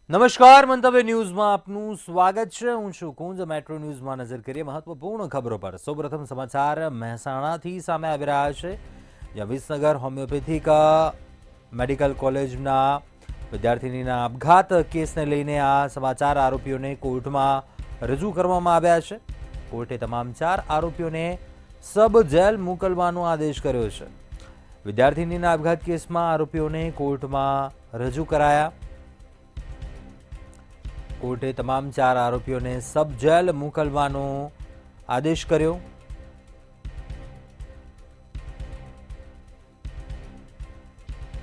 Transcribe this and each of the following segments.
નમસ્કાર, મંતવ્ય ન્યૂઝમાં આપનું સ્વાગત છે. હું છું કુંજ. મેટ્રો ન્યૂઝમાં નજર કરીએ મહત્વપૂર્ણ ખબરો પર. સૌપ્રથમ સમાચાર મહેસાણાથી સામે આવી રહ્યા છે, જ્યાં વિસનગર હોમિયોપેથિક મેડિકલ કોલેજના વિદ્યાર્થીનીના આપઘાત કેસને લઈને આ સમાચાર. આરોપીઓને કોર્ટમાં રજૂ કરવામાં આવ્યા છે. કોર્ટે તમામ 4 આરોપીઓને સબ જેલ મોકલવાનો આદેશ કર્યો છે. વિદ્યાર્થીનીના આપઘાત કેસમાં આરોપીઓને કોર્ટમાં રજૂ કરાયા. કોર્ટે તમામ 4 આરોપીઓને સબ જેલ મોકલવાનો આદેશ કર્યો.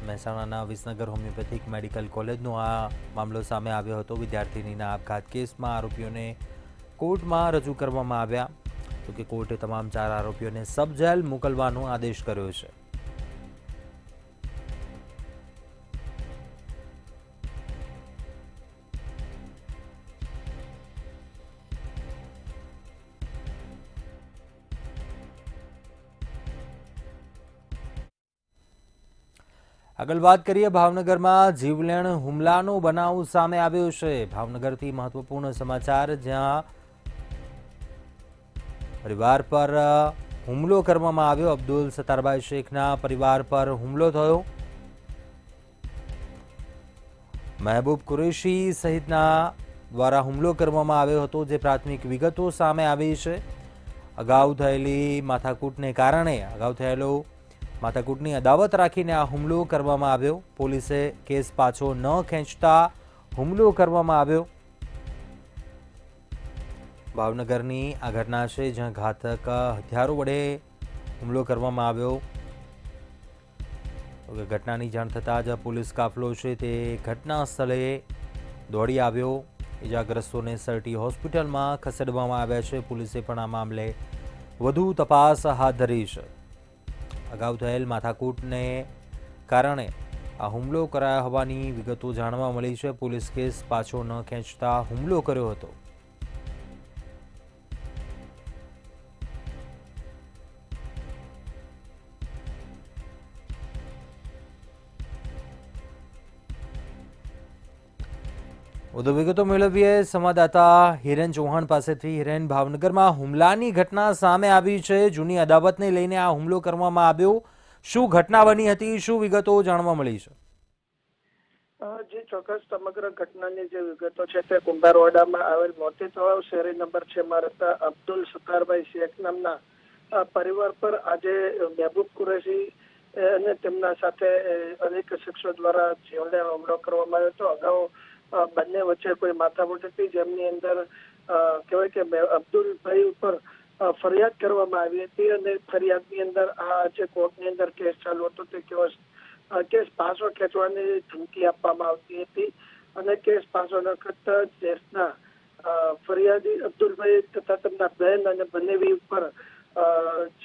મહેસાણાના વિસનગર હોમિયોપેથિક મેડિકલ કોલેજનો આ મામલો સામે આવ્યો હતો. વિદ્યાર્થીનીના આપઘાત કેસમાં આરોપીઓને કોર્ટમાં રજૂ કરવામાં આવ્યા. તો કે કોર્ટે તમામ 4 આરોપીઓને સબ જેલ મોકલવાનો આદેશ કર્યો છે. આગળ વાત કરીએ, ભાવનગરમાં જીવલેણ હુમલાનો બનાવ સામે આવ્યો છે. ભાવનગરથી મહત્વપૂર્ણ સમાચાર, જ્યાં પરિવાર પર હુમલો કરવામાં આવ્યો. અબ્દુલ સત્તારભાઈ શેખના પરિવાર પર હુમલો થયો. મહેબૂબ કુરેશી સહિતના દ્વારા હુમલો કરવામાં આવ્યો હતો, જે પ્રાથમિક વિગતો સામે આવી છે. અગાઉ થયેલી માથાકૂટની અદાવત રાખીને આ હુમલો કરવામાં આવ્યો. પોલીસે કેસ પાછો ન ખેંચતા હુમલો કરવામાં આવ્યો. ભાવનગરની આ ઘટના છે, જ્યાં ઘાતક હથિયારો વડે હુમલો કરવામાં આવ્યો. ઘટનાની જાણ થતાં જ પોલીસ કાફલો છે તે ઘટના સ્થળે દોડી આવ્યો. ઇજાગ્રસ્તોને સરટી હોસ્પિટલમાં ખસેડવામાં આવ્યા છે. પોલીસે પણ આ મામલે વધુ તપાસ હાથ ધરી છે. અગાઉ થયેલ માથાકૂટને કારણે આ હુમલો કરાયો હોવાની વિગતો જાણવા મળી છે. પોલીસ કેસ પાછો ન ખેંચતા હુમલો કર્યો હતો. વધુ વિગતો મેળવીએ સંવાદદાતા હિરેન ચૌહાણ પાસેથી. હિરેન, ભાવનગરમાં હુમલાની ઘટના સામે આવી છે. જૂની અદાવતને લઈને આ હુમલો કરવામાં આવ્યો. શું ઘટના બની હતી? શું વિગતો જાણવા મળી છે? જે ચોક્કસ સમગ્ર ઘટનાની જે વિગતો છે તે કુંભારવાડામાં આવેલ મોતી તળાવ શેરી નંબર 6 માં રહેતા અબ્દુલ સત્તારભાઈ શેખ નામના પરિવાર પર આજે મહેબૂબ કુરેશી અને તેમના સાથે અનેક શખ્સો દ્વારા જીવલેણ હુમલો કરવામાં આવ્યો હતો. અગાઉ બંને વચ્ચે કોઈ માથાકૂટ હતી, જેમની અંદર કહેવાય કે અબ્દુલભાઈ ઉપર ફરિયાદ કરવામાં આવી હતી અને ફરિયાદની અંદર આ જે કોર્ટની અંદર કેસ ચાલુ હતો તે કેસ પાછો ખેંચવાની ધમકી આપવામાં આવતી હતી અને કેસ પાછો ન ખેંચતા કેસના ફરિયાદી અબ્દુલભાઈ તથા તેમના બહેન અને બનેવી ઉપર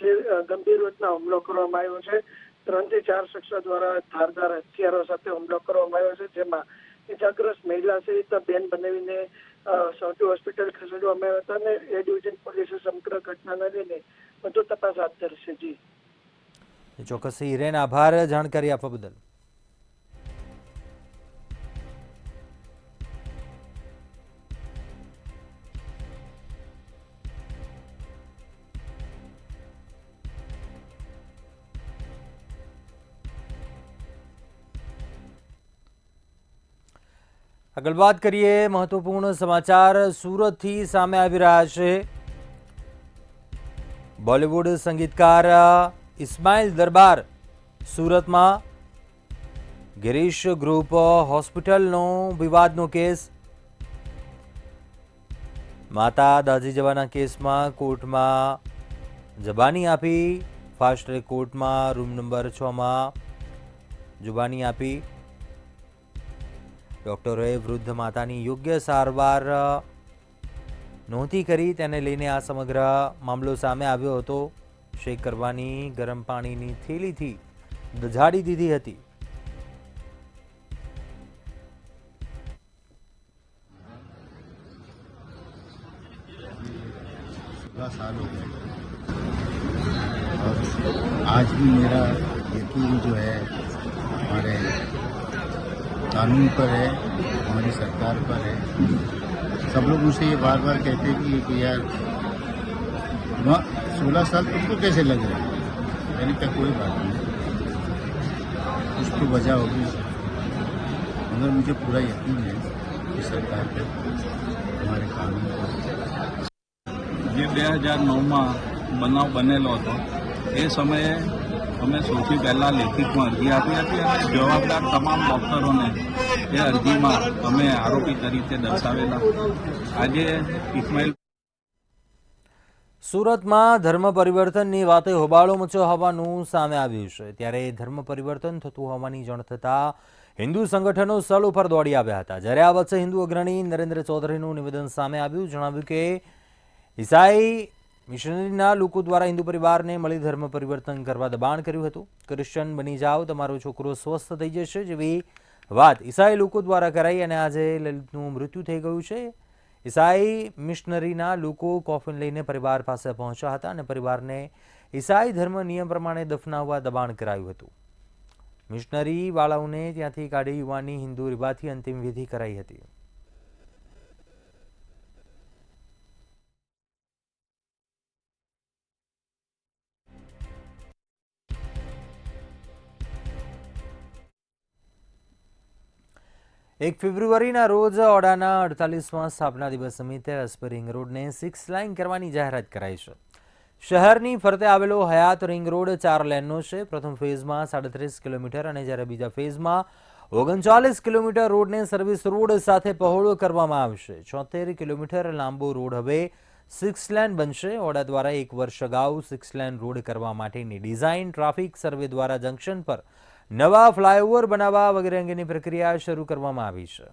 જે ગંભીર રીતના હુમલો કરવામાં આવ્યો છે. 3 થી 4 શખ્સો દ્વારા ધારદાર હથિયારો સાથે હુમલો કરવામાં આવ્યો છે, જેમાં ઇજાગ્રસ્ત મહિલા સહિત બેન બનેવીને સરટી હોસ્પિટલ ખસેડવામાં આવ્યા હતા અને એ ડિવિઝન પોલીસે સમગ્ર ઘટનાને લઈને વધુ તપાસ હાથ ધરી છે. જી ચોક્કસ હિરેન, આભાર જાણકારી આપવા બદલ. આગળ વાત કરીએ, મહત્વપૂર્ણ સમાચાર સુરતથી સામે આવી રહ્યા છે. બોલિવૂડ સંગીતકાર ઇસ્માઇલ દરબાર સુરતમાં ગિરીશ ગ્રુપ હોસ્પિટલનો વિવાદનો કેસ. માતા દાઝી જવાના કેસમાં કોર્ટમાં જબાની આપી. ફાસ્ટ ટ્રેક કોર્ટમાં રૂમ નંબર 6 માં જુબાની આપી. ડોક્ટરોએ વૃદ્ધ માતાની યોગ્ય સારવાર નહોતી કરી, તેને લઈને આ સમગ્ર મામલો સામે આવ્યો હતો. શેક કરવાની ગરમ પાણીની થેલીથી દઝાડી દીધી હતી. साल हो गए और आज भी मेरा यकीन जो है हमारे कानून पर है, हमारी सरकार पर है। सब लोग मुझसे ये बार बार कहते हैं कि यार 16 साल तुमको कैसे लग रहे हैं। मैंने कहा कोई बात नहीं, कुछ तो वजह होगी, मगर मुझे पूरा यकीन है कि सरकार पे हमारे कानून पर। જે 2009માં બનાવ બનેલો હતો એ સમયે અમે સૌથી પહેલાં લેખિતમાં અરજી આપી હતી અને જવાબદાર તમામ ડૉક્ટરોને એ અરજીમાં અમે આરોપી તરીકે દર્શાવેલા. આજે ઇસ્માઇલ સુરતમાં ધર્મ પરિવર્તનની વાતે હોબાળો મચ્યો હોવાનું સામે આવ્યું છે. ત્યારે ધર્મ પરિવર્તન થતું હોવાની જાણ થતાં હિન્દુ સંગઠનો સ્થળ ઉપર દોડી આવ્યા હતા. જ્યારે આ વચ્ચે હિન્દુ અગ્રણી નરેન્દ્ર ચૌધરીનું નિવેદન સામે આવ્યું. જણાવ્યું કે ઈસાઈ મિશનરીના લોકો દ્વારા હિન્દુ પરિવારને મળી ધર્મ પરિવર્તન કરવા દબાણ કર્યું હતું. ક્રિશ્ચન બની જાઓ, તમારો છોકરો સ્વસ્થ થઈ જશે જેવી વાત ઈસાઈ લોકો દ્વારા કરાઈ અને આજે લલિતનું મૃત્યુ થઈ ગયું છે. ઈસાઈ મિશનરીના લોકો કોફિન લઈને પરિવાર પાસે પહોંચ્યા હતા અને પરિવારને ઈસાઈ ધર્મ નિયમ પ્રમાણે દફનાવવા દબાણ કરાયું હતું. મિશનરી વાળાઓને ત્યાંથી કાઢી યુવાનની હિન્દુ રિવાથી અંતિમ વિધિ કરાઈ હતી. એક ફેબ્રુઆરીના રોજ ઓડાના 48મા સ્થાપના દિવસ નિમિત્તે એસપી રિંગ રોડને 6 લાઇન કરવાની જાહેરાત કરાઈ છે. શહેરની ફરતે આવેલો હયાત રિંગ રોડ 4 લેનનો છે. પ્રથમ ફેઝમાં 37 કિલોમીટર અને જ્યારે બીજા ફેઝમાં 39 કિલોમીટર રોડને સર્વિસ રોડ સાથે પહોળો કરવામાં આવશે. 74 કિલોમીટર લાંબો રોડ હવે 6 લેન બનશે. ઓડા દ્વારા 1 વર્ષ અગાઉ 6 લેન રોડ કરવા માટેની ડિઝાઇન, ટ્રાફિક સર્વે દ્વારા જંકશન પર નવા ફ્લાયઓવર બનાવવા વગેરે અંગેની પ્રક્રિયા શરૂ કરવામાં આવી છે.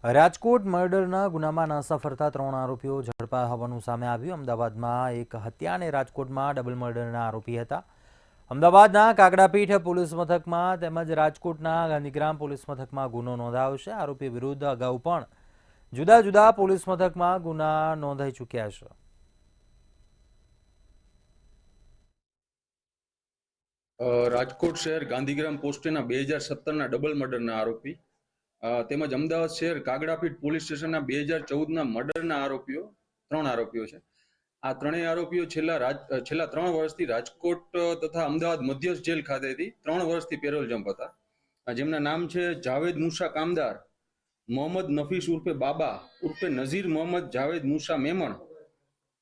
રાજકોટ મર્ડરના ગુનામાં નાસા ફરતા 3 આરોપીઓ ઝડપાયા હોવાનું સામે આવ્યું. અમદાવાદમાં એક હત્યા અને રાજકોટમાં ડબલ મર્ડરના આરોપી હતા. અમદાવાદના કાકડાપીઠ પોલીસ મથકમાં તેમજ રાજકોટના ગાંધીગ્રામ પોલીસ મથકમાં ગુનો નોંધાયો છે. આરોપી વિરુદ્ધ અગાઉ પણ જુદા જુદા પોલીસ મથકમાં ગુના નોંધાઈ ચૂક્યા છે. રાજકોટ શહેર ગાંધીગ્રામ પોસ્ટેના 2017ના ડબલ મર્ડરના આરોપી તેમજ અમદાવાદ શહેર કાગડાપીઠ પોલીસ સ્ટેશનના 2014ના મર્ડરના આરોપીઓ 3 આરોપીઓ છે. આ ત્રણેય આરોપીઓ છેલ્લા 3 વર્ષથી રાજકોટ તથા અમદાવાદ મધ્યસ્થ જેલ ખાતેથી 3 વર્ષથી પેરોલ જમ્પ હતા. જેમના નામ છે જાવેદ મુસા કામદાર, મોહમ્મદ નફીસ ઉર્ફે બાબા ઉર્ફે નઝીર મોહમ્મદ જાવેદ મુસા મેમણ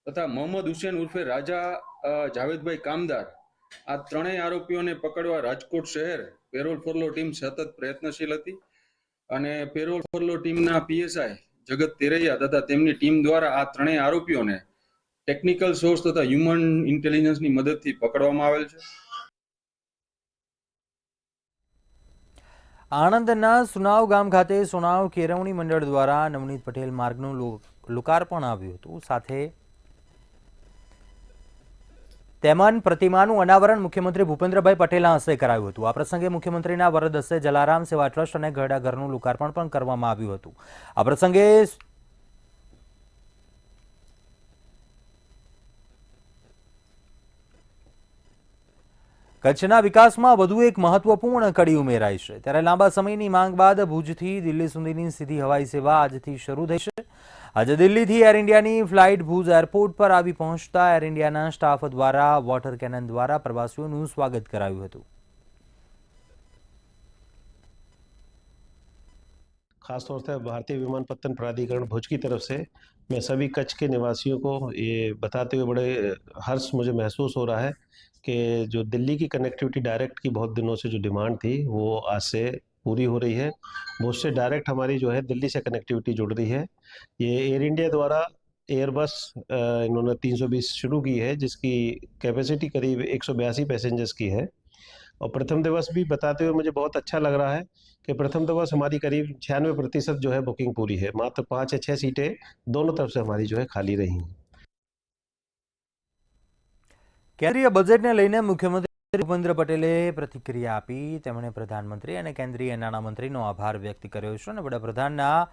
તથા મોહમ્મદ હુસેન ઉર્ફે રાજા જાવેદભાઈ કામદાર. આ ત્રણેય આરોપીઓને પકડવા રાજકોટ શહેર પેરોલ ફોરલો ટીમ સતત પ્રયત્નશીલ હતી અને પેરોલ ફોરલો ટીમના પીએસઆઈ જગત તેરૈયા તથા તેમની ટીમ દ્વારા આ ત્રણેય આરોપીઓને ટેકનિકલ સોર્સ તથા હ્યુમન ઇન્ટેલિજન્સની મદદથી પકડવામાં આવેલ છે. આણંદના સુનાવ ગામ ખાતે સુનાવ કેળવણી મંડળ દ્વારા નવનીત પટેલ માર્ગનું લોકાર્પણ આવ્યું હતું. સાથે તેમજ પ્રતિમાનું અનાવરણ મુખ્યમંત્રી ભૂપેન્દ્રભાઈ પટેલના હસ્તે કરાયું હતું. આ પ્રસંગે મુખ્યમંત્રીના વરદ હસ્તે જલારામ સેવા ટ્રસ્ટ અને ઘરડા ઘરનું લોકાર્પણ પણ કરવામાં આવ્યું હતું. આ પ્રસંગે કચ્છના વિકાસમાં વધુ એક મહત્વપૂર્ણ કડી ઉમેરાઈ છે. ત્યારે લાંબા સમયની માંગ બાદ ભુજથી દિલ્હી સુધીની સીધી હવાઈ સેવા આજથી શરૂ થઈ છે. આજે દિલ્હીથી એર ઇન્ડિયાની ફ્લાઇટ ભુજ એરપોર્ટ પર આવી પહોંચતા એર ઇન્ડિયાના સ્ટાફ દ્વારા વોટર કેનન દ્વારા પ્રવાસીઓનું સ્વાગત કરાયું હતું. खासतौर से भारतीय विमानपत्तन प्राधिकरण भुज की तरफ से मैं सभी कच्छ के निवासियों को ये बताते हुए बड़े हर्ष मुझे महसूस हो रहा है कि जो दिल्ली की कनेक्टिविटी डायरेक्ट की बहुत दिनों से जो डिमांड थी वो आज से पूरी हो रही है. भुज से डायरेक्ट हमारी जो है दिल्ली से कनेक्टिविटी जुड़ रही है. ये एयर इंडिया द्वारा एयरबस इन्होंने 320 शुरू की है जिसकी कैपेसिटी करीब 182 पैसेंजर्स की है. और प्रथम दिवस भी बताते हुए मुझे बहुत अच्छा लग रहा है कि प्रथम दिवस हमारी करीब 96% जो है बुकिंग पूरी है. मात्र 5 या 6 सीटें दोनों तरफ से हमारी जो है खाली रही हैं. કેન્દ્રીય બજેટને લઈને મુખ્યમંત્રી ભૂપેન્દ્ર પટેલે પ્રતિક્રિયા આપી. તેમણે પ્રધાનમંત્રી અને કેન્દ્રીય નાણામંત્રીનો આભાર વ્યક્ત કર્યો છે અને વડાપ્રધાનના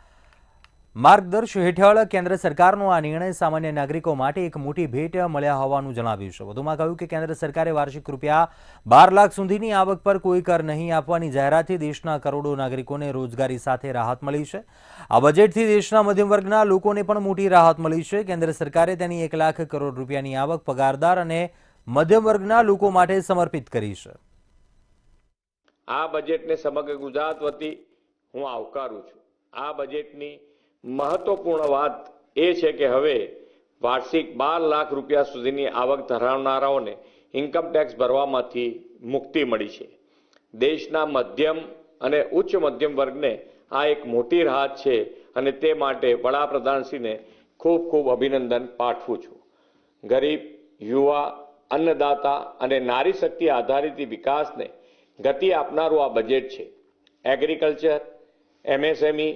માર્ગદર્શન હેઠળ કેન્દ્ર સરકારનો આ નિર્ણય સામાન્ય નાગરિકો માટે એક મોટી ભેટ મળ્યા હોવાનું જણાવ્યું છે. વધુમાં કહ્યું કે કેન્દ્ર સરકારે વાર્ષિક રૂપિયા 12 લાખ સુધીની આવક પર કોઈ કર નહીં આપવાની જાહેરાતથી દેશના કરોડો નાગરિકોને રોજગારી સાથે રાહત મળી છે. આ બજેટથી દેશના મધ્યમ વર્ગના લોકોને પણ મોટી રાહત મળી છે. કેન્દ્ર સરકારે તેની 1 લાખ કરોડ રૂપિયાની આવક પગારદાર અને મધ્યમ વર્ગના લોકો માટે સમર્પિત કરી છે. આ બજેટને સમગ્ર ગુજરાત વતી હું આવકારું છું. આ બજેટની મહત્વપૂર્ણ વાત એ છે કે હવે વાર્ષિક 12 લાખ રૂપિયા સુધીની આવક ધરાવનારાઓને ઇન્કમ ટેક્સ ભરવામાંથી મુક્તિ મળી છે. દેશના મધ્યમ અને ઉચ્ચ મધ્યમ વર્ગને આ એક મોટી રાહત છે અને તે માટે વડાપ્રધાનશ્રીને ખૂબ ખૂબ અભિનંદન પાઠવું છું. ગરીબ, યુવા, અન્નદાતા અને નારી શક્તિ આધારિત વિકાસને ગતિ આપનારું આ બજેટ છે. એગ્રીકલ્ચર, MSME,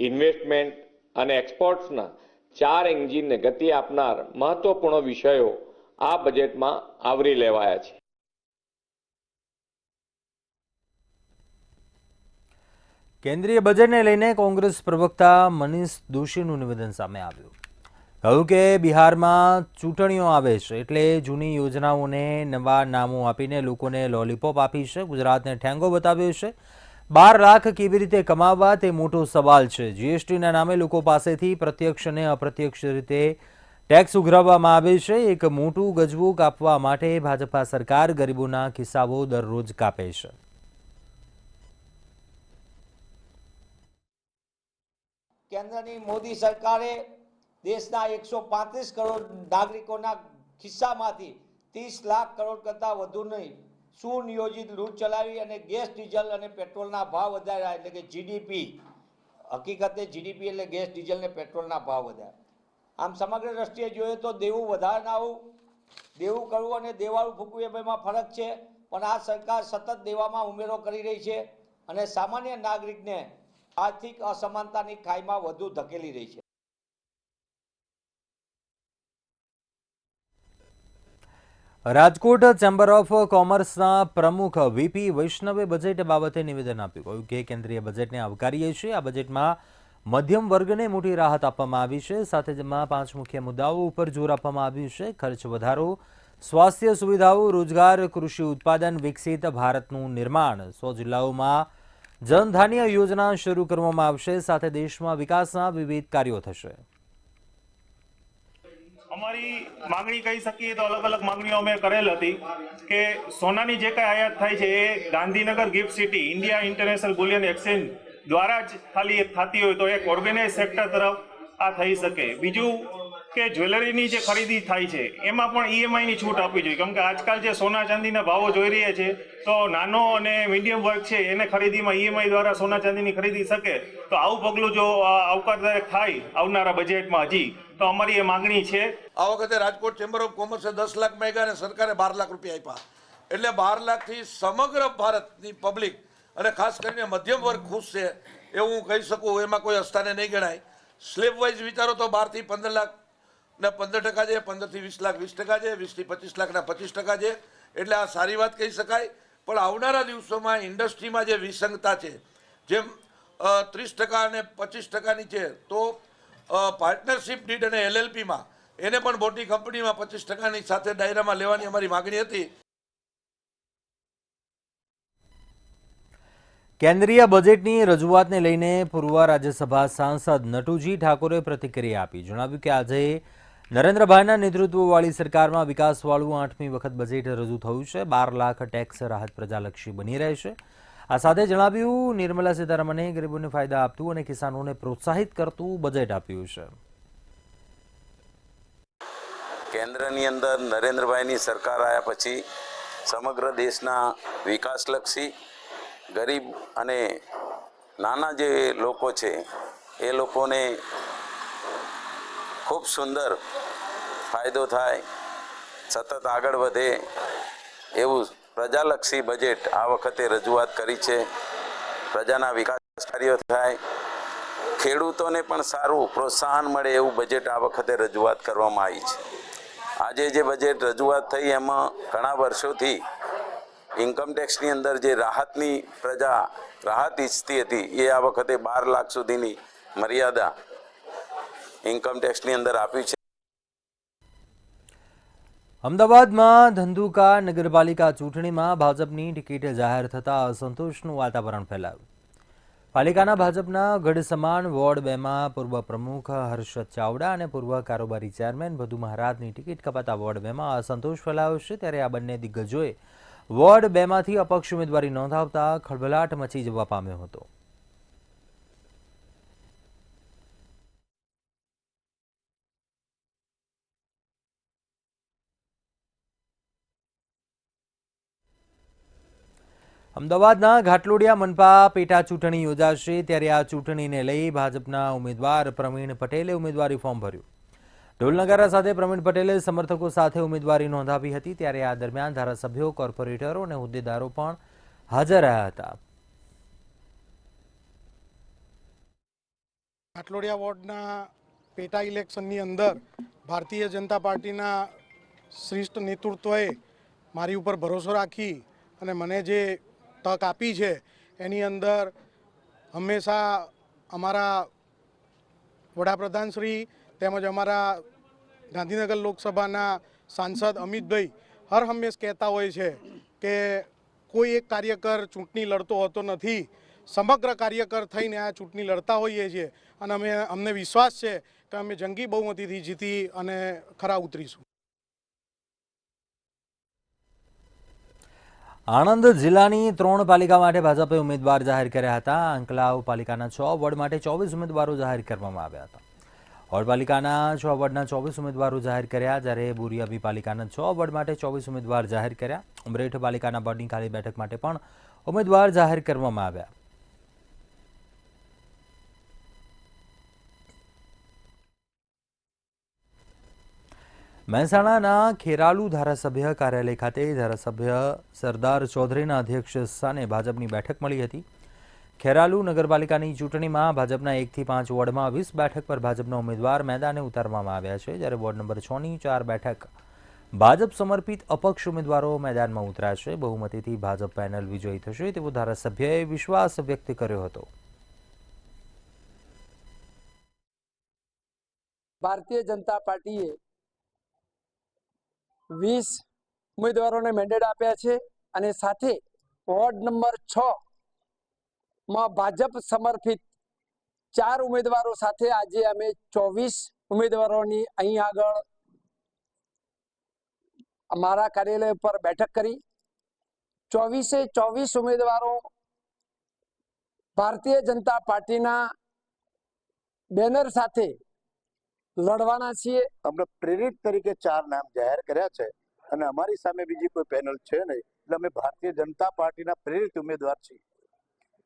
ઇન્વેસ્ટમેન્ટ અને એક્સપોર્ટ્સના 4 એન્જિનને ગતિ આપનાર મહત્વપૂર્ણ વિષયો આ બજેટમાં આવરી લેવાયા છે. કેન્દ્રીય બજેટને લઈને કોંગ્રેસ પ્રવક્તા મનીષ દોશીનું નિવેદન સામે આવ્યું. કહ્યું કે બિહારમાં ચૂંટણીઓ આવે છે એટલે જૂની યોજનાઓને નવા નામો આપીને લોકોને લોલીપોપ આપી છે. ગુજરાતને ઠેંગો બતાવ્યો છે. 12 લાખ કેવી રીતે કમાવવા તે મોટો સવાલ છે. જીએસટીના નામે લોકો પાસેથી પ્રત્યક્ષ અને અપ્રત્યક્ષ રીતે ટેક્સ ઉઘરાવવામાં આવે છે. એક મોટું ગજવું કાપવા માટે ભાજપા સરકાર ગરીબોના ખિસ્સાઓ દરરોજ કાપે છે. કેન્દ્રની મોદી સરકારે દેશના 135 કરોડ નાગરિકોના ખિસ્સામાંથી 30 લાખ કરોડ કરતાં વધુની સુનિયોજિત લૂંટ ચલાવી અને ગેસ, ડીઝલ અને પેટ્રોલના ભાવ વધાર્યા. એટલે કે જીડીપી, હકીકતે જીડીપી એટલે ગેસ, ડીઝલ ને પેટ્રોલના ભાવ વધાર્યા. આમ સમગ્ર દ્રષ્ટિએ જોઈએ તો દેવું વધારનારું, દેવું કરવું અને દેવાળું ફૂંકવું એ બેમાં ફરક છે. પણ આ સરકાર સતત દેવામાં ઉમેરો કરી રહી છે અને સામાન્ય નાગરિકને આર્થિક અસમાનતાની ખાઈમાં વધુ ધકેલી રહી છે. રાજકોટ ચેમ્બર ઓફ કોમર્સના પ્રમુખ વીપી વૈષ્ણવે બજેટ બાબતે નિવેદન આપ્યું. કહ્યું કે કેન્દ્રીય બજેટને આવકારીએ છીએ. આ બજેટમાં મધ્યમ વર્ગને મોટી રાહત આપવામાં આવી છે. સાથે જેમાં 5 મુખ્ય મુદ્દાઓ ઉપર જોર આપવામાં આવ્યું છે. ખર્ચ વધારો, સ્વાસ્થ્ય સુવિધાઓ, રોજગાર, કૃષિ ઉત્પાદન, વિકસિત ભારતનું નિર્માણ, 100 જિલ્લાઓમાં જનધાન્ય યોજના શરૂ કરવામાં આવશે. સાથે દેશમાં વિકાસના વિવિધ કાર્યો થશે. અમારી માંગણી કહી શકીએ તો અલગ અલગ માંગણીઓ અમે કરેલ હતી કે સોનાની જે કાંઈ આયાત થાય છે એ Gandhinagar gift city India international bullion exchange દ્વારા જ ખાલી થતી હોય તો એક ઓર્ગેનાઇઝ સેક્ટર તરફ આ થઈ શકે. બીજું કે જ્વેલરીની જે ખરીદી થાય છે એમાં પણ EMIની છૂટ આપવી જોઈએ. કેમ કે આજકાલ જે સોના ચાંદીના ભાવો જોઈ રહ્યા છે તો નાનો અને મીડિયમ વર્ગ છે એને ખરીદીમાં EMI દ્વારા સોના ચાંદીની ખરીદી શકે. તો આવું પગલું જો આવકારદાયક થાય આવનારા બજેટમાં હજી તો અમારી એ માંગણી છે. આ વખતે રાજકોટ ચેમ્બર ઓફ કોમર્સે 10 લાખ માંગ્યા અને સરકારે 12 લાખ રૂપિયા આપ્યા. એટલે 12 લાખથી સમગ્ર ભારતની પબ્લિક અને ખાસ કરીને મધ્યમ વર્ગ ખુશ છે એવું હું કહી શકું. એમાં કોઈ અસ્થાને નહીં ગણાય. સ્લેબ વાઇઝ વિચારો તો 12 થી 15 લાખ ને 15% છે, 15 થી 20 લાખ 20% છે, 20 થી 25 લાખના 25% છે. એટલે આ સારી વાત કહી શકાય. પણ આવનારા દિવસોમાં ઇન્ડસ્ટ્રીમાં જે વિસંગતા છે, જેમ 30% અને 25%ની છે, તો પાર્ટનરશિપ ડીડ અને LLPમાં એને પણ મોટી કંપનીમાં 25%ની સાથે દાયરામાં લેવાની અમારી માગણી હતી. કેન્દ્રીય બજેટની રજૂઆતને લઈને પૂર્વ રાજ્યસભા સાંસદ નટુજી ઠાકોરે પ્રતિક્રિયા આપી. જણાવ્યું કે આજે નરેન્દ્રભાઈના નેતૃત્વવાળી સરકારમાં વિકાસવાળું 8મી વખત બજેટ રજૂ થયું છે. 12 લાખ ટેક્સ રાહત પ્રજાલક્ષી બની રહેશે. આ સાથે જણાવ્યું નિર્મલા સીતારમણે ગરીબોને ફાયદા આપતું અને કિસાનોને પ્રોત્સાહિત કરતું બજેટ આપ્યું છે. કેન્દ્રની અંદર નરેન્દ્રભાઈની સરકાર આવ્યા પછી સમગ્ર દેશના વિકાસલક્ષી ગરીબ અને નાના જે લોકો છે એ લોકોને ખૂબ સુંદર ફાયદો થાય, સતત આગળ વધે એવું પ્રજાલક્ષી બજેટ આ વખતે રજૂઆત કરી છે. પ્રજાના વિકાસ કાર્યો થાય, ખેડૂતોને પણ સારું પ્રોત્સાહન મળે એવું બજેટ આ વખતે રજૂઆત કરવામાં આવી છે. આજે જે બજેટ રજૂઆત થઈ એમાં ઘણા વર્ષોથી ઇન્કમટેક્સની અંદર જે રાહતની પ્રજા રાહત ઈચ્છતી હતી એ આ વખતે 12 લાખ સુધીની મર્યાદા ઇન્કમટેક્સની અંદર આપી છે. અમદાવાદમાં ધંધુકા નગરપાલિકા ચૂંટણીમાં ભાજપની ટિકિટ જાહેર થતાં અસંતોષનું વાતાવરણ ફેલાયું. પાલિકાના ભાજપના ગઢ સમાન વોર્ડ 2માં પૂર્વ પ્રમુખ હર્ષદ ચાવડા અને પૂર્વ કારોબારી ચેરમેન ભદુ મહારાજની ટિકિટ કપાતા વોર્ડ 2માં અસંતોષ ફેલાયો છે. ત્યારે આ બંને દિગ્ગજોએ વોર્ડ 2માંથી અપક્ષ ઉમેદવારી નોંધાવતા ખળભળાટ મચી જવા પામ્યો હતો. અમદાવાદના ઘાટલોડિયા મનપા પેટા ચૂંટણી યોજાશે. ત્યારે આ ચૂંટણીને લઈ ભાજપના ઉમેદવાર પ્રવીણ પટેલે ઉમેદવારી ફોર્મ ભર્યું. ઢોલનગારા સાથે પ્રવીણ પટેલે સમર્થકો સાથે ઉમેદવારી નોંધાવી હતી. ત્યારે આ દરમિયાન ધારાસભ્યો, કોર્પોરેટરો અને હોદ્દેદારો પણ હાજર રહ્યા હતા. ઘાટલોડિયા વોર્ડના પેટા ઇલેક્શનની અંદર ભારતીય જનતા પાર્ટીના શ્રેષ્ઠ નેતૃત્વએ મારી ઉપર ભરોસો રાખી અને મને જે તક આપી છે એની અંદર હંમેશા અમારા વડાપ્રધાન શ્રી તેમજ અમારા ગાંધીનગર લોકસભાના સાંસદ અમિતભાઈ હર હંમેશ કહેતા હોય છે કે કોઈ એક કાર્યકર ચૂંટણી લડતો હોતો નથી, સમગ્ર કાર્યકર થઈને આ ચૂંટણી લડતા હોઈએ છીએ અને અમને વિશ્વાસ છે કે અમે જંગી બહુમતીથી જીતી અને ખરા ઉતરીશું. આણંદ જિલ્લાની 3 પાલિકા માટે ભાજપે ઉમેદવાર જાહેર કર્યા હતા. અંકલાવ પાલિકાના 6 વોર્ડ માટે 24 ઉમેદવારો જાહેર કરવામાં આવ્યા હતા. વોર્ડ પાલિકાના 6 વોર્ડના 24 ઉમેદવારો જાહેર કર્યા, જ્યારે બોરીઆબી પાલિકાના 6 વોર્ડ માટે 24 ઉમેદવાર જાહેર કર્યા. ઉમરેઠ પાલિકાના બોર્ડની ખાલી બેઠક માટે પણ ઉમેદવાર જાહેર કરવામાં આવ્યા. મહેસાણાના ખેરાલુ ધારાસભ્ય કાર્યાલય ખાતે ધારાસભ્ય સરદાર ચૌધરીના અધ્યક્ષ સ્થાને ભાજપની બેઠક મળી હતી. ખેરાલુ નગરપાલિકાની ચૂંટણીમાં ભાજપના 1 થી 5 વોર્ડમાં 20 બેઠક પર ભાજપના ઉમેદવાર મેદાને ઉતારવામાં આવ્યા છે, જ્યારે વોર્ડ નંબર 6ની 4 બેઠક ભાજપ સમર્પિત અપક્ષ ઉમેદવારો મેદાનમાં ઉતરાશે. બહુમતીથી ભાજપ પેનલ વિજયી થશે તેવો ધારાસભ્યએ વિશ્વાસ વ્યક્ત કર્યો હતો. ભારતીય જનતા પાર્ટીએ 20 ઉમેદવારોને મેન્ડેટ આપ્યા છે અને સાથે વોર્ડ નંબર 6માં ભાજપ સમર્પિત 4 ઉમેદવારો સાથે આજે અમે 24 ઉમેદવારોની અહીં આગળ અમારા કાર્યાલય પર બેઠક કરી. 24 ઉમેદવારો ભારતીય જનતા પાર્ટીના બેનર સાથે લડવાના છીએ. અમને પ્રેરિત તરીકે 4 નામ જાહેર કર્યા છે અને અમારી સામે બીજી કોઈ પેનલ છે નહીં, એટલે અમે ભારતીય જનતા પાર્ટીના પ્રેરિત ઉમેદવાર છીએ.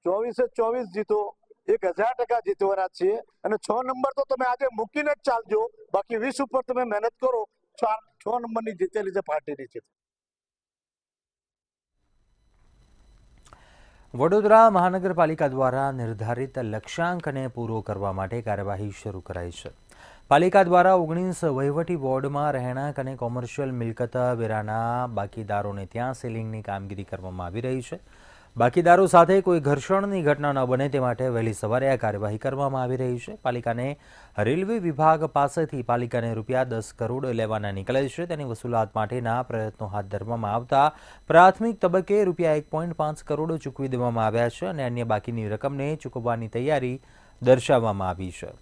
24 જીતો, 1000% જીતવાના છીએ અને 6 નંબર તો તમે આજે મૂકીને જ ચાલજો, બાકી 20 ઉપર તમે મહેનત કરો. 6 નંબરની જીતેલી છે પાર્ટીની છે. વડોદરા મહાનગરપાલિકા દ્વારા નિર્ધારિત લક્ષ્યાંકને પૂરો કરવા માટે કાર્યવાહી શરૂ કરાઈ છે. પાલિકા દ્વારા 19 વહીવટી વોર્ડમાં રહેણાંક અને કોમર્શિયલ મિલકત વેરાના બાકીદારોને ત્યાં સીલિંગની કામગીરી કરવામાં આવી રહી છે. બાકીદારો સાથે કોઈ ઘર્ષણની ઘટના ન બને તે માટે વહેલી સવારે આ કાર્યવાહી કરવામાં આવી રહી છે. પાલિકાને રેલવે વિભાગ પાસેથી પાલિકાને ₹10 કરોડ લેવાના નીકળે છે, તેની વસૂલાત માટેના પ્રયત્નો હાથ ધરવામાં આવતા પ્રાથમિક તબક્કે ₹1.5 કરોડ ચૂકવી દેવામાં આવ્યા છે અને અન્ય બાકીની રકમને ચૂકવવાની તૈયારી દર્શાવવામાં આવી છે.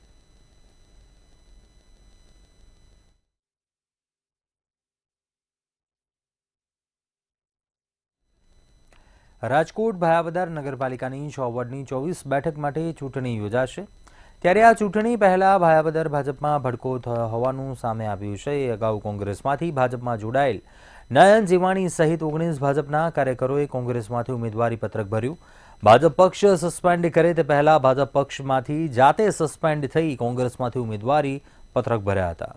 રાજકોટ ભાયાવદર નગરપાલિકાની 6 વોર્ડની 24 બેઠક માટે ચૂંટણી યોજાશે. ત્યારે આ ચૂંટણી પહેલા ભાયાવદર ભાજપમાં ભડકો થયો હોવાનું સામે આવ્યું છે. એ અગાઉ કોંગ્રેસમાંથી ભાજપમાં જોડાયેલ નયન જીવાણી સહિત 19 ભાજપના કાર્યકરોએ કોંગ્રેસમાંથી ઉમેદવારી પત્રક ભર્યું. ભાજપ પક્ષ સસ્પેન્ડ કરે તે પહેલા ભાજપ પક્ષમાંથી જાતે સસ્પેન્ડ થઈ કોંગ્રેસમાંથી ઉમેદવારી પત્રક ભર્યા હતા.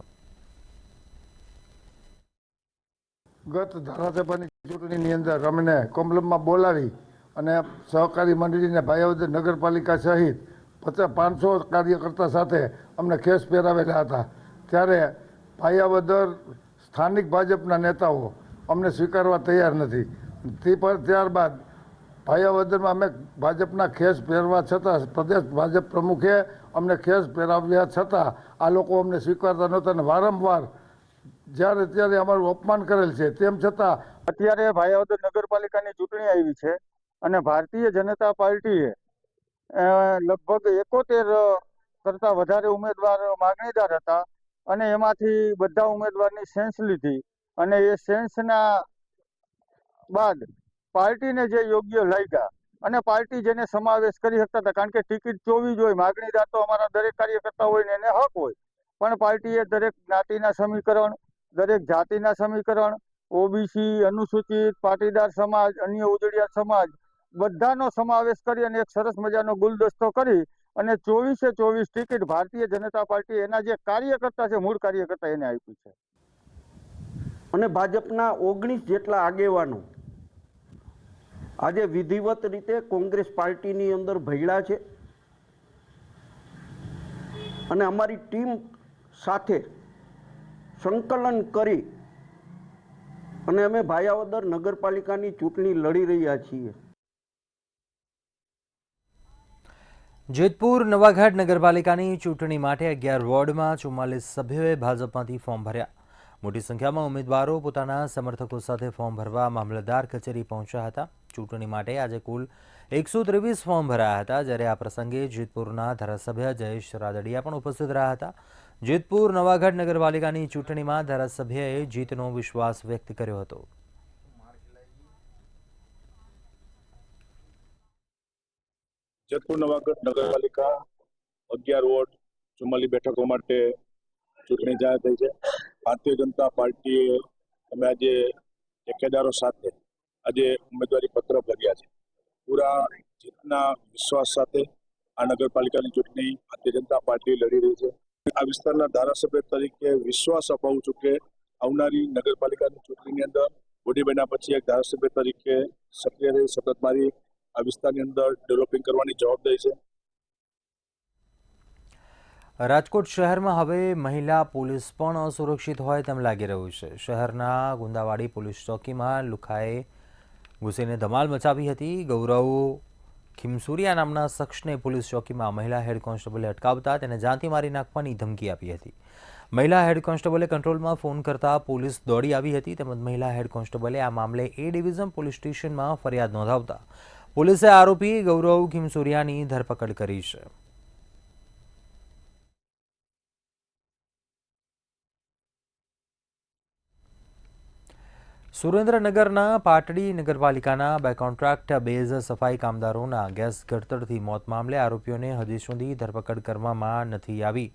ગત ધારાસભાની ચૂંટણીની અંદર અમને કોમલમમાં બોલાવી અને સહકારી મંડળીને ભાયાવદર નગરપાલિકા સહિત 500 કાર્યકર્તા સાથે અમને ખેસ પહેરાવેલા હતા. ત્યારે ભાયાવદર સ્થાનિક ભાજપના નેતાઓ અમને સ્વીકારવા તૈયાર નથી ત્યારબાદ ભાયાવદરમાં અમે ભાજપના ખેસ પહેરવા છતાં પ્રદેશ ભાજપ પ્રમુખે અમને ખેસ પહેરાવ્યા છતાં આ લોકો અમને સ્વીકારતા નહોતા અને વારંવાર જ્યારે ત્યારે અમારું અપમાન કરેલ છે. તેમ છતાં અત્યારે ભાયાવદર નગરપાલિકાની ચૂંટણી આવી છે અને ભારતીય જનતા પાર્ટીએ લગભગ 71 કરતા વધારે ઉમેદવાર માગણીદાર હતા અને એમાંથી બધા ઉમેદવારની સેન્સ લીધી અને એ સેન્સના બાદ પાર્ટીને જે યોગ્ય લાગ્યા અને પાર્ટી જેને સમાવેશ કરી શકતા હતા, કારણ કે ટિકિટ 24 હોય, માગણીદાર તો અમારા દરેક કાર્યકર્તા હોય ને એને હક હોય, પણ પાર્ટીએ દરેક જ્ઞાતિના સમીકરણ, દરેક જાતિના સમીકરણ, ઓબીસી, અનુસૂચિત, પાટીદાર સમાજ, અન્ય ઉજળિયા સમાજ બધાનો સમાવેશ કરી અને એક સરસ મજાનો ગુલદસ્તો કરી અને 24 ટિકિટ ભારતીય જનતા પાર્ટી એના જે કાર્યકર્તા છે, મૂળ કાર્યકર્તા એને આપી છે. અને ભાજપના 19 જેટલા આગેવાનો આજે વિધિવત રીતે કોંગ્રેસ પાર્ટીની અંદર ભેળા છે અને અમારી ટીમ સાથે સંકલન કરી અને અમે ભાયાવદર નગરપાલિકાની ચૂંટણી લડી રહ્યા છીએ. જેતપુર નવાઘાટ નગરપાલિકાની ચૂંટણી માટે 11 વોર્ડમાં 44 સભ્યોએ ભાજપમાંથી ફોર્મ ભર્યા. મોટી સંખ્યામાં ઉમેદવારો પોતાના સમર્થકો સાથે ફોર્મ ભરવા મામલતદાર કચેરી પહોંચ્યા હતા. ચૂંટણી માટે આજે કુલ 123 ફોર્મ ભરાયા હતા, જ્યારે આ પ્રસંગે જેતપુરના ધારાસભ્ય જયેશ રાદડિયા પણ ઉપસ્થિત રહ્યા હતા. જેતપુર નવાઘાટ નગરપાલિકાની ચૂંટણીમાં ધારાસભ્યએ જીતનો વિશ્વાસ વ્યક્ત કર્યો હતો. જેતપુર નવાગઢ નગરપાલિકા 11 વોર્ડ 44 બેઠકો માટે ચૂંટણી જાહેર થઈ છે. ભારતીય જનતા પાર્ટીએ અમે આજે ટેકેદારો સાથે આજે ઉમેદવારી પત્ર ભર્યા છે. પૂરા જીતના વિશ્વાસ સાથે આ નગરપાલિકાની ચૂંટણી ભારતીય જનતા પાર્ટી લડી રહી છે. આ વિસ્તારના ધારાસભ્ય તરીકે વિશ્વાસ અપાવું છું કે આવનારી નગરપાલિકાની ચૂંટણીની અંદર બોડી બન્યા પછી એક ધારાસભ્ય તરીકે સક્રિય રહી સતત મારી આ વિસ્તારની અંદર ડેવલપિંગ કરવાની જવાબદારી છે. રાજકોટ શહેરમાં હવે મહિલા પોલીસ પણ અસુરક્ષિત હોય તેમ લાગી રહ્યું છે. શહેરના ગુંદાવાડી પોલીસ ચોકીમાં લુખાએ ઘૂસીને ધમાલ મચાવી હતી. ગૌરવ ખીમસુરિયા નામના શખ્સને પોલીસ ચોકીમાં મહિલા હેડ કોન્સ્ટેબલે અટકાવતા તેને જાનથી મારી નાખવાની ધમકી આપી હતી. મહિલા હેડ કોન્સ્ટેબલે કંટ્રોલમાં ફોન કરતા પોલીસ દોડી આવી હતી. તેમજ મહિલા હેડ કોન્સ્ટેબલે આ મામલે એ ડિવિઝન પોલીસ સ્ટેશનમાં ફરિયાદ નોંધાવતા પોલીસે આરોપી ગૌરવ ખીમસુરિયાની ધરપકડ કરી છે. સુરેન્દ્રનગરના પાટડી નગરપાલિકાના 2 કોન્ટ્રાક્ટ બેઝ સફાઈ કામદારોના ગેસ ગળતરથી મોત મામલે આરોપીઓને હજી સુધી ધરપકડ કરવામાં નથી આવી.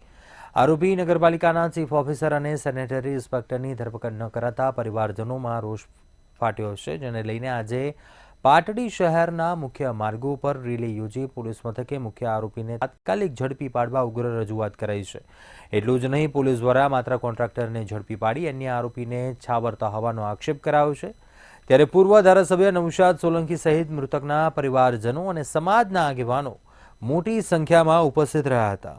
આરોપી નગરપાલિકાના ચીફ ઓફિસર અને સેનેટરી ઇન્સ્પેક્ટરની ધરપકડ ન કરાતા પરિવારજનોમાં રોષ ફાટ્યો છે, જેને લઈને આજે પાટડી શહેરના મુખ્ય માર્ગો પર રેલી યોજી પોલીસ મથકે મુખ્ય આરોપીને તાત્કાલિક ઝડપી પાડવા ઉગ્ર રજૂઆત કરાઈ છે. એટલું જ નહીં, પોલીસ દ્વારા માત્ર કોન્ટ્રાક્ટરને ઝડપી પાડી અન્ય આરોપીને છાવરતા હોવાનો આક્ષેપ કરાયો છે. ત્યારે પૂર્વ ધારાસભ્ય નૌશાદ સોલંકી સહિત મૃતકના પરિવારજનો અને સમાજના આગેવાનો મોટી સંખ્યામાં ઉપસ્થિત રહ્યા હતા.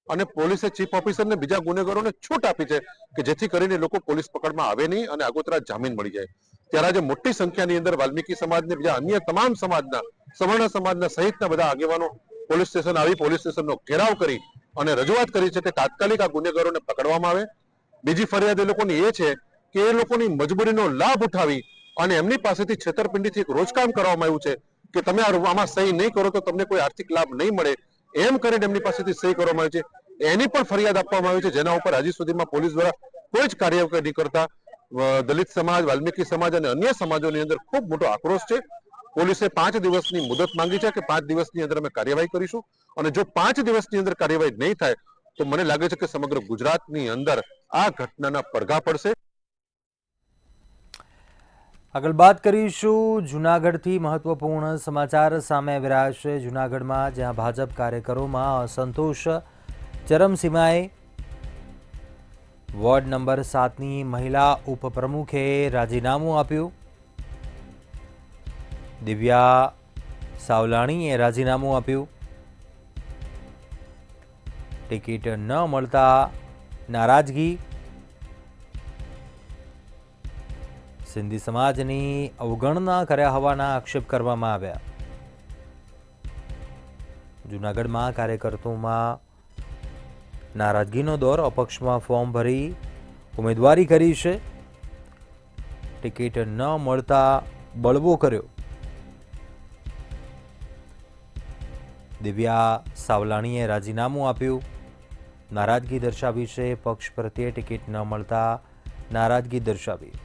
અને પોલીસે ચીફ ઓફિસરને બીજા ગુનેગારોને છૂટ આપી છે કે જેથી કરીને લોકો પોલીસ પકડમાં આવે નહીં અને આગોતરા જામીન મળી જાય. ત્યારે આજે મોટી સંખ્યાની અંદર વાલ્મીકી સમાજને બીજા અન્ય તમામ સમાજના, સવર્ણ સમાજના સહિતના બધા આગેવાનો પોલીસ સ્ટેશન આવી પોલીસ સ્ટેશનનો ઘેરાવ કરી અને રજૂઆત કરી છે કે તાત્કાલિક આ ગુનેગારોને પકડવામાં આવે. બીજી ફરિયાદ એ લોકોની એ છે કે એ લોકોની મજબૂરીનો લાભ ઉઠાવી અને એમની પાસેથી છેતરપિંડીથી એક રોજકામ કરવામાં આવ્યું છે કે તમે આમાં સહી નહીં કરો તો તમને કોઈ આર્થિક લાભ નહીં મળે, એમ કરીને એમની પાસેથી સહી કરવામાં આવી છે. એની પણ ફરિયાદ આપવામાં આવી છે, જેના ઉપર હજી સુધીમાં પોલીસ દ્વારા કોઈ જ કાર્યવાહી નહીં કરતા દલિત સમાજ, વાલ્મીકી સમાજ અને અન્ય સમાજોની અંદર ખૂબ મોટો આક્રોશ છે. પોલીસે 5 દિવસની મુદત માંગી છે કે 5 દિવસની અંદર અમે કાર્યવાહી કરીશું અને જો 5 દિવસની અંદર કાર્યવાહી નહીં થાય તો મને લાગે છે કે સમગ્ર ગુજરાતની અંદર આ ઘટનાના પડઘા પડશે. આગળ વાત કરીશું જૂનાગઢથી મહત્વપૂર્ણ સમાચાર સામે આવી રહ્યા છે. જૂનાગઢમાં જ્યાં ભાજપ કાર્યકરોમાં અસંતોષ ચરમસીમાએ, વોર્ડ નંબર 7ની મહિલા ઉપપ્રમુખે રાજીનામું આપ્યું. દિવ્યા સાવલાણીએ રાજીનામું આપ્યું. ટિકિટ ન મળતા નારાજગી. સિંધી સમાજની અવગણના કર્યા હોવાના આક્ષેપ કરવામાં આવ્યા. જૂનાગઢમાં કાર્યકર્તાઓમાં નારાજગીનો દોર. અપક્ષમાં ફોર્મ ભરી ઉમેદવારી કરી છે. ટિકિટ ન મળતા બળવો કર્યો. દિવ્યા સાવલાણીએ રાજીનામું આપ્યું. નારાજગી દર્શાવી છે. પક્ષ પ્રત્યે ટિકિટ ન મળતા નારાજગી દર્શાવી.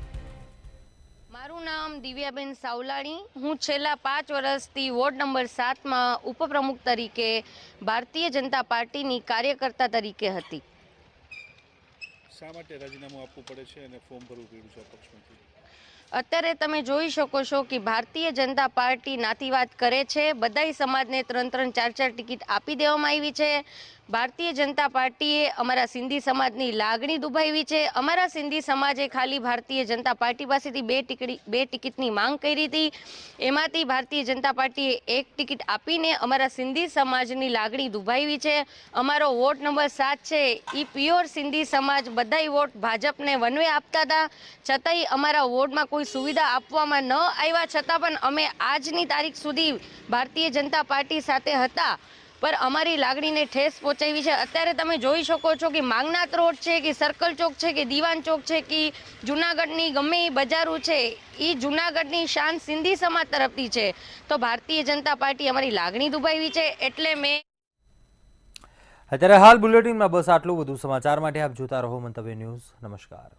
મારું નામ દિવ્યાબેન સાવલાણી. હું છેલ્લા 5 વર્ષથી વોર્ડ નંબર 7માં ઉપપ્રમુખ તરીકે ભારતીય જનતા પાર્ટીની કાર્યકર્તા તરીકે હતી. શા માટે રાજીનામું આપવું પડે છે અને ફોર્મ ભરવું પડ્યું છે અપક્ષમાંથી? અત્યારે તમે જોઈ શકો છો કે ભારતીય જનતા પાર્ટી નાતીવાદ કરે છે. બધાય સમાજને 3-3, 4-4 ટિકિટ આપી દેવામાં આવી છે. ભારતીય જનતા પાર્ટીએ અમારા સિંધી સમાજની લાગણી દુભાવી છે. અમારા સિંધી સમાજે ખાલી ભારતીય જનતા પાર્ટી પાસેથી બે ટિકિટની માંગ કરી હતી. એમાંથી ભારતીય જનતા પાર્ટીએ 1 ટિકિટ આપીને અમારા સિંધી સમાજની લાગણી દુભાવી છે. અમારો વોર્ડ નંબર 7 છે એ પ્યોર સિંધી સમાજ બધાય વોટ ભાજપને વનવે આપતા હતા. છતાંય અમારા વોર્ડમાં કોઈ સુવિધા આપવામાં ન આવ્યા છતાં પણ અમે આજની તારીખ સુધી ભારતીય જનતા પાર્ટી સાથે હતા. પર અમારી લાગણીને ઠેસ પહોંચાવી છે. અત્યારે તમે જોઈ શકો છો કે માંગનાથ રોડ છે કે સર્કલ ચોક છે કે દીવાન ચોક છે કે જૂનાગઢની ગમે એ બજારો છે એ જૂનાગઢની શાન સિંધી સમાજ તરફથી છે. તો ભારતીય જનતા પાર્ટી અમારી લાગણી દુભાવી છે એટલે મેં અત્યારે હાલ બુલેટિનમાં બસ આટલું. વધુ સમાચાર માટે આપ જોતા રહો મંતવ્ય ન્યૂઝ. નમસ્કાર.